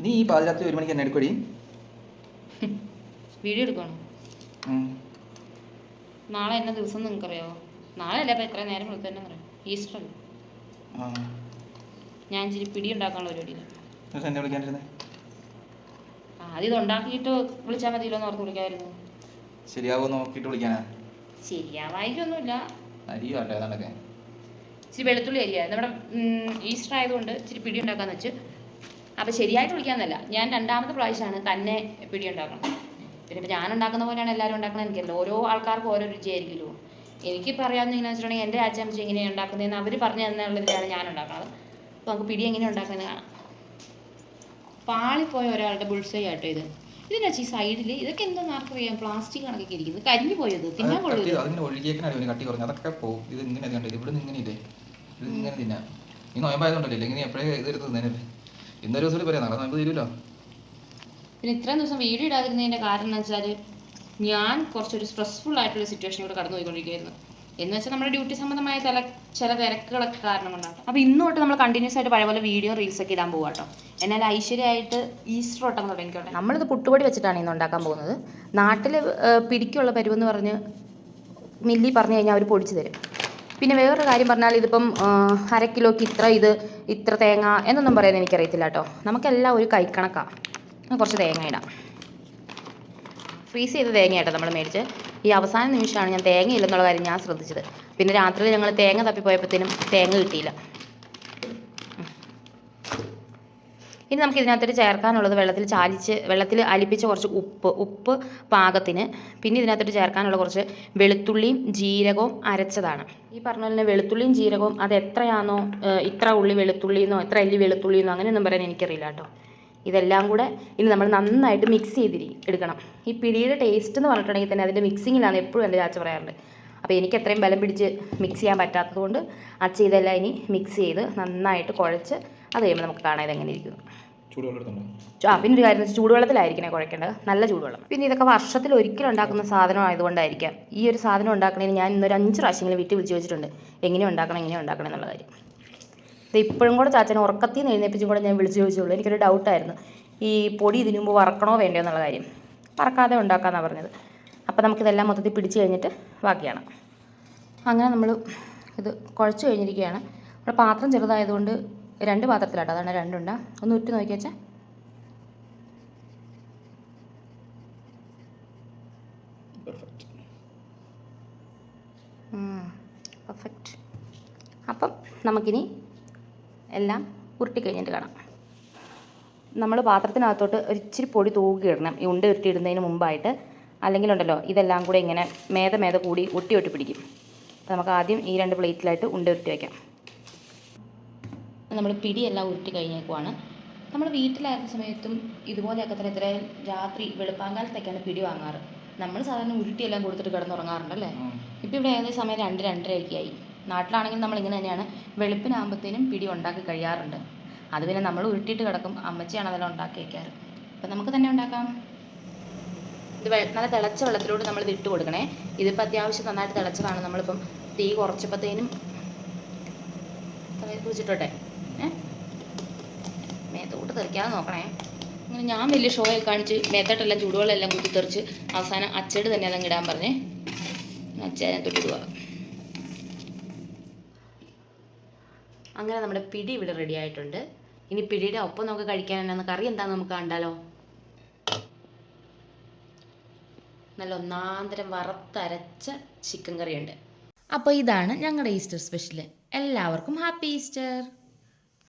നീ ഈ പാതിരാത്രി 1 മണിക്ക് എന്നെ എടുക്കടി വീഡിയോ എടുക്കണം. നാളെ എന്ന ദിവസം നിങ്ങൾക്കറിയാമോ? നാളെ അല്ല, ഇപ്പം എത്ര നേരം വിളിച്ചു തന്നെ അറിയാം. ഈസ്റ്റർ അല്ലേ? ഞാൻ ഇച്ചിരി പിടി ഉണ്ടാക്കാനുള്ള പരിപാടിയില്ല. ആദ്യം ഇത് ഉണ്ടാക്കിയിട്ട് വിളിച്ചാൽ മതിയല്ലോ എന്ന് ഓർത്ത് വിളിക്കാമായിരുന്നു. ശരിയാവോ നോക്കിയിട്ട് വിളിക്കാനാ? ശരിയാവായിട്ടൊന്നുമില്ല. അരി വേണ്ട ഏതാണ്ടൊക്കെ ഇച്ചിരി വെളുത്തുള്ളി അരിയാ. നമ്മുടെ ഈസ്റ്റർ ആയതുകൊണ്ട് ഇച്ചിരി പിടി ഉണ്ടാക്കാന്ന് വെച്ച്. അപ്പം ശരിയായിട്ട് വിളിക്കാമെന്നല്ല, ഞാൻ രണ്ടാമത്തെ പ്രാവശ്യമാണ് തന്നെ പിടി ഉണ്ടാക്കണം. പിന്നെ ഇപ്പം ഞാൻ ഉണ്ടാക്കുന്ന പോലെയാണ് എല്ലാവരും ഉണ്ടാക്കുന്നത് എനിക്കല്ലോ. ഓരോ ആൾക്കാർക്കും ഓരോ രുചിയായിരിക്കുമല്ലോ. എനിക്കിപ്പോൾ അറിയാവുന്ന എങ്ങനെയാണെന്ന് വെച്ചിട്ടുണ്ടെങ്കിൽ എൻ്റെ അച്ഛൻ എങ്ങനെയാണ് ഉണ്ടാക്കുന്നതെന്ന് അവർ പറഞ്ഞു തന്നുള്ളതിലാണ് ഞാൻ ഉണ്ടാക്കുന്നത്. അപ്പോൾ നമുക്ക് പിടി എങ്ങനെ ഉണ്ടാക്കുന്നത് കാണാം. പാളിപ്പോയ ഒരാളുടെ ബുൾസൈ ആട്ടോ ഇത്. ഇതിനാ ഈ സൈഡിൽ ഇതൊക്കെ എന്താണെന്ന് ആർക്കറിയാം, പ്ലാസ്റ്റിക് കണക്കൊക്കെ ഇരിക്കുന്നത്. കരിഞ്ഞു പോയത് തിന്നാൻ കൊള്ളില്ല. അതൊക്കെ പോകും. ഇത് ഇങ്ങനെ ഇവിടെ നിന്ന് ഇങ്ങനെ ഇല്ലേ, ഇത് ഇങ്ങനെ തിന്നാ. ഈ നോയമ്പായതുകൊണ്ടല്ലേ ഇങ്ങനെ എപ്പോഴേ ഇത് എടുത്ത് തിന്നേനല്ലേ. ഇന്നൊരു ദിവസം പറയാം, നാളെ നോയമ്പ് തീരുമല്ലോ. പിന്നെ ഇത്രയും ദിവസം വീഡിയോ ഇടാതിരുന്നതിൻ്റെ കാരണം എന്ന് വെച്ചാൽ ഞാൻ കുറച്ചൊരു സ്ട്രെസ്ഫുൾ ആയിട്ടുള്ള സിറ്റുവേഷനിലൂടെ കടന്നു പോയിക്കൊണ്ടിരിക്കുകയായിരുന്നു. എന്ന് വെച്ചാൽ നമ്മുടെ ഡ്യൂട്ടി സംബന്ധമായ ചില തിരക്കുകളൊക്കെ കാരണം കൊണ്ടാണ്. അപ്പോൾ ഇന്ന് തൊട്ട് നമ്മൾ കണ്ടിന്യൂസ് ആയിട്ട് പഴയ പോലെ വീഡിയോ റീൽസൊക്കെ ഇടാൻ പോകും കേട്ടോ. എന്നാൽ ഐശ്വര്യമായിട്ട് ഈസ്റ്റർ ഒട്ടം തുടങ്ങിക്കോട്ടെ. നമ്മളിത് പുട്ടുപൊടി വെച്ചിട്ടാണ് ഇന്ന് ഉണ്ടാക്കാൻ പോകുന്നത്. നാട്ടിൽ പിടിക്കുള്ള പരുവെന്ന് പറഞ്ഞ് മില്ലി പറഞ്ഞു കഴിഞ്ഞാൽ അവർ പൊടിച്ച് തരും. പിന്നെ വേറൊരു കാര്യം പറഞ്ഞാൽ ഇതിപ്പം 1/2 കിലോയ്ക്ക് ഇത്ര തേങ്ങ എന്നൊന്നും പറയാൻ എനിക്കറിയത്തില്ല കേട്ടോ. നമുക്കെല്ലാം ഒരു കൈക്കണക്കാണ്. കുറച്ച് തേങ്ങ ഇടാം. ഫ്രീസ് ചെയ്ത തേങ്ങ കേട്ടോ നമ്മൾ മേടിച്ച്. ഈ അവസാന നിമിഷമാണ് ഞാൻ തേങ്ങ ഇല്ലെന്നുള്ള കാര്യം ഞാൻ ശ്രദ്ധിച്ചത്. പിന്നെ രാത്രി ഞങ്ങൾ തേങ്ങ തപ്പിപ്പോയപ്പോഴത്തേനും തേങ്ങ കിട്ടിയില്ല. ഇനി നമുക്ക് ഇതിനകത്തോട്ട് ചേർക്കാനുള്ളത് വെള്ളത്തിൽ അലിപ്പിച്ച കുറച്ച് ഉപ്പ് പാകത്തിന്. പിന്നെ ഇതിനകത്തോട്ട് ചേർക്കാനുള്ള കുറച്ച് വെളുത്തുള്ളിയും ജീരകവും അരച്ചതാണ്. ഈ പറഞ്ഞ പോലെ വെളുത്തുള്ളിയും ജീരകവും അത് എത്രയാണോ, ഇത്ര ഉള്ളി വെളുത്തുള്ളിന്നോ ഇത്ര അല്ലി വെളുത്തുള്ളിന്നോ അങ്ങനെയൊന്നും പറയാൻ എനിക്കറിയില്ല കേട്ടോ. ഇതെല്ലാം കൂടെ ഇനി നമ്മൾ നന്നായിട്ട് മിക്സ് എടുക്കണം. ഈ പിടിയുടെ ടേസ്റ്റ് എന്ന് പറഞ്ഞിട്ടുണ്ടെങ്കിൽ തന്നെ അതിൻ്റെ മിക്സിങ്ങിലാണ് എപ്പോഴും എൻ്റെ ചാച്ച പറയാറുണ്ട്. അപ്പോൾ എനിക്ക് എത്രയും ബലം പിടിച്ച് മിക്സ് ചെയ്യാൻ പറ്റാത്തത് കൊണ്ട് അച്ഛ ഇതെല്ലാം ഇനി മിക്സ് ചെയ്ത് നന്നായിട്ട് കുഴച്ച് അത് കഴിയുമ്പോൾ നമുക്ക് കാണാൻ ഇതെങ്ങനെ ഇരിക്കുന്നു. പിന്നെ ഒരു കാര്യം, ചൂടുവെള്ളത്തിലായിരിക്കണേ കുഴക്കേണ്ടത്, നല്ല ചൂടുവെള്ളം. പിന്നെ ഇതൊക്കെ വർഷത്തിൽ ഒരിക്കലും ഉണ്ടാക്കുന്ന സാധനം ആയതുകൊണ്ടായിരിക്കാം ഈ ഒരു സാധനം ഉണ്ടാക്കണേന് ഞാൻ ഇന്നൊരു 5 പ്രാവശ്യമെങ്കിലും വീട്ടിൽ വിളിച്ച് വെച്ചിട്ടുണ്ട് എങ്ങനെയാണ് ഉണ്ടാക്കണം എന്നുള്ള കാര്യം. ഇത് ഇപ്പോഴും കൂടെ ചാച്ചനെ ഉറക്കത്തിൽ നിന്ന് എഴുന്നേപ്പിച്ചും കൂടെ ഞാൻ വിളിച്ച് ചോദിച്ചുള്ളൂ. എനിക്കൊരു ഡൗട്ടായിരുന്നു ഈ പൊടി ഇതിനു മുമ്പ് വറക്കണോ വേണ്ടയോ എന്നുള്ള കാര്യം. വറക്കാതെ ഉണ്ടാക്കാമെന്നാണ് പറഞ്ഞത്. അപ്പോൾ നമുക്കിതെല്ലാം മൊത്തത്തിൽ പിടിച്ച് കഴിഞ്ഞിട്ട് ബാക്കിയാണ്. അങ്ങനെ നമ്മൾ ഇത് കുഴച്ച് കഴിഞ്ഞിരിക്കുകയാണ്. നമ്മുടെ പാത്രം ചെറുതായതുകൊണ്ട് 2 പാത്രത്തിലാട്ടോ, അതാണ് 2 ഉണ്ട. ഒന്ന് ഉറ്റ് നോക്കി വെച്ചാൽ പെർഫെക്റ്റ്. അപ്പം നമുക്കിനി എല്ലാം ഉരുട്ടി കഴിഞ്ഞിട്ട് കാണാം. നമ്മൾ പാത്രത്തിനകത്തോട്ട് ഒരു ഇച്ചിരി പൊടി തൂക്കിയിടണം ഈ ഉണ്ട ഉരുട്ടിയിടുന്നതിന് മുമ്പായിട്ട്. അല്ലെങ്കിലുണ്ടല്ലോ ഇതെല്ലാം കൂടെ ഇങ്ങനെ മേത കൂടി ഒട്ടി പിടിക്കും. അപ്പോൾ നമുക്ക് ആദ്യം ഈ 2 പ്ലേറ്റിലായിട്ട് ഉണ്ട ഉരുട്ടി വയ്ക്കാം. നമ്മൾ പിടിയെല്ലാം ഉരുട്ടി കഴിഞ്ഞേക്കുവാണ്. നമ്മൾ വീട്ടിലായിരുന്ന സമയത്തും ഇതുപോലെയൊക്കെ തന്നെ ഇത്രയും രാത്രി വെളുപ്പാങ്കാലത്തൊക്കെയാണ് പിടി വാങ്ങാറ്. നമ്മൾ സാധാരണ ഉരുട്ടിയെല്ലാം കൊടുത്തിട്ട് കിടന്നുറങ്ങാറുണ്ടല്ലേ. ഇപ്പോൾ ഇവിടെ ഏകദേശം സമയം 2-2:30 ആയി. നാട്ടിലാണെങ്കിൽ നമ്മൾ ഇങ്ങനെ തന്നെയാണ്, വെളുപ്പിനാകുമ്പോഴത്തേനും പിടി ഉണ്ടാക്കി കഴിയാറുണ്ട്. അത് പിന്നെ നമ്മൾ ഉരുട്ടിയിട്ട് കിടക്കും, അമ്മച്ചിയാണ് അതെല്ലാം ഉണ്ടാക്കി വയ്ക്കാറ്. അപ്പം നമുക്ക് തന്നെ ഉണ്ടാക്കാം. ഇത് നല്ല തിളച്ച വെള്ളത്തിലോട്ട് നമ്മൾ ഇത് ഇട്ട് കൊടുക്കണേ. ഇതിപ്പോൾ അത്യാവശ്യം നന്നായിട്ട് തിളച്ചതാണ്. നമ്മളിപ്പം തീ കുറച്ചപ്പോഴത്തേനും തവയിൽ കുഴിച്ചിട്ടോട്ടെ. മേത്തോട്ട് തെറിക്കാതെ നോക്കണേ. അങ്ങനെ ഞാൻ വലിയ ഷോയൊക്കെ കാണിച്ച് മേത്തോട്ടെല്ലാം ചൂടുവെള്ളം എല്ലാം കുത്തിത്തെറിച്ച് അവസാനം അച്ചട് തന്നെ അതങ്ങ് ഇടാൻ പറഞ്ഞേ. അച്ഛനെ തൊട്ടിടുക. അങ്ങനെ നമ്മുടെ പിടി ഇവിടെ റെഡി ആയിട്ടുണ്ട്. ഇനി പിടിയുടെ ഒപ്പം നമുക്ക് കഴിക്കാൻ എന്നാന്ന് കറി എന്താണെന്ന് നമുക്ക് കണ്ടാലോ. നല്ല ഒന്നാന്തരം വറുത്തരച്ച ചിക്കൻ കറിയുണ്ട്. അപ്പോൾ ഇതാണ് ഞങ്ങളുടെ ഈസ്റ്റർ സ്പെഷ്യൽ. എല്ലാവർക്കും ഹാപ്പി ഈസ്റ്റർ.